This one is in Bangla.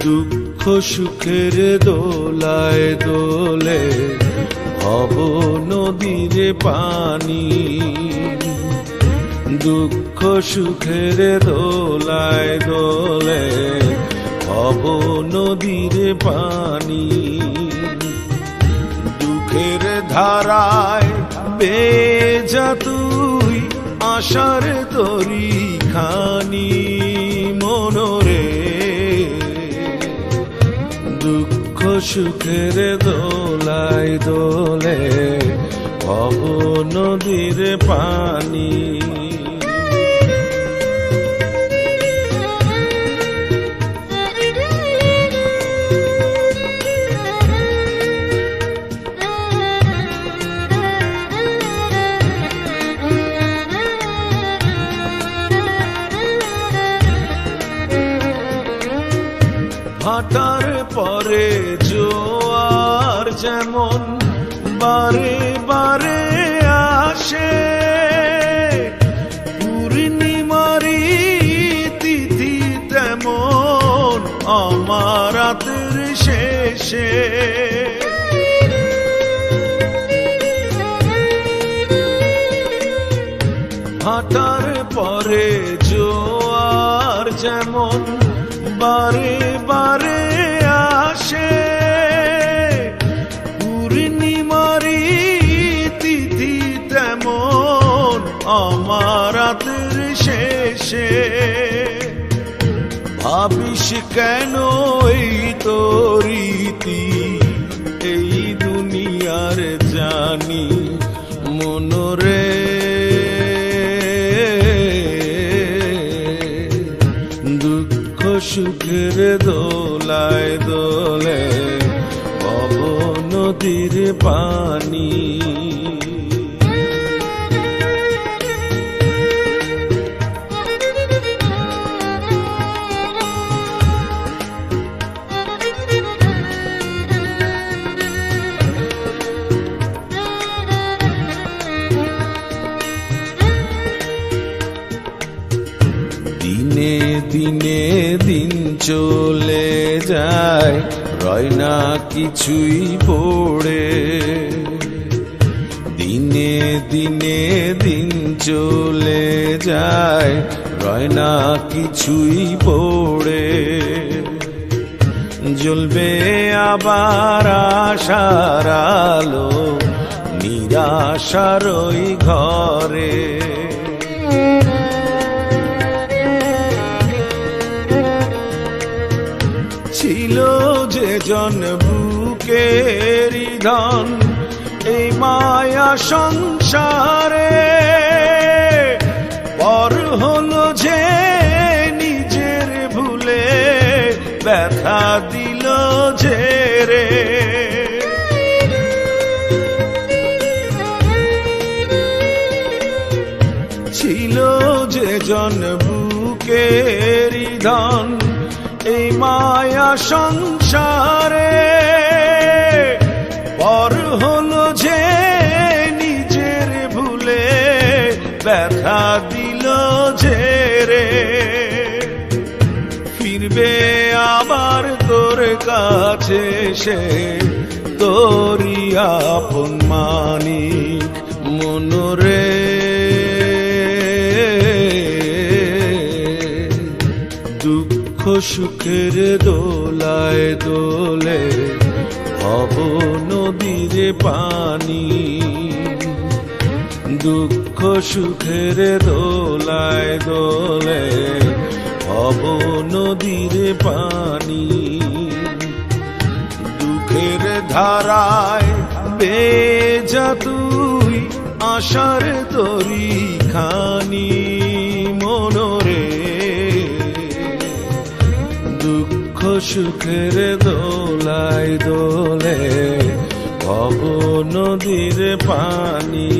দুঃখ সুখের দোলায় দোলে হব নদীর পানি। দুঃখ সুখের দোলায় দোলে হব নদীর পানি। দুঃখের ধারায় বেজা তুই আশার তরি খানি মনরে। দুঃখ সুখের দোলায় দোলে হব নদীর পানি। ভাটার পরে জোয়ার যেমন বারে বারে আসে, পূর্ণিমারি তিথি তেমন আমার রাতের শেষে। ভাটার পরে জোয়ার যেমন বারে বারে আসে, পূর্ণিমারি তিথি তেমন আমার রাতের শেষে। ভাবিস কেন এই তো রীতি এই দুনিয়ার জানি মনরে। সুখের দোলায় দোলে হব নদীর পানি। দিনে দিনে দিন চলে যায় রয় না কিছুই পড়ে। দিনে দিনে দিন চলে যায় রয় না কিছুই পড়ে। জ্বলবে আবার আশার আলো নিরাশার ওই ঘরে। ছিল যে জন বুকের ধন এই মায়া সংসারে, পর হলো যে নিজের ভুলে ব্যথা দিল যে রে। ছিল যে জন বুকের ধন এই মায়া সংসারে, পর হলো যে নিজের ভুলে ব্যথা দিল যে রে। ফিরবে আবার তোর কাছে সে তোরি আপন মানিক মনরে। দুঃখ সুখের দোলায় দোলে হব নদীর পানি। দুঃখ সুখের দোলায় দোলে হব নদীর পানি। দুঃখের ধারায় বেজা তুই আশার তরি খানি মনরে। দুঃখ সুখের দোলায় দোলে হব নদীর পানি।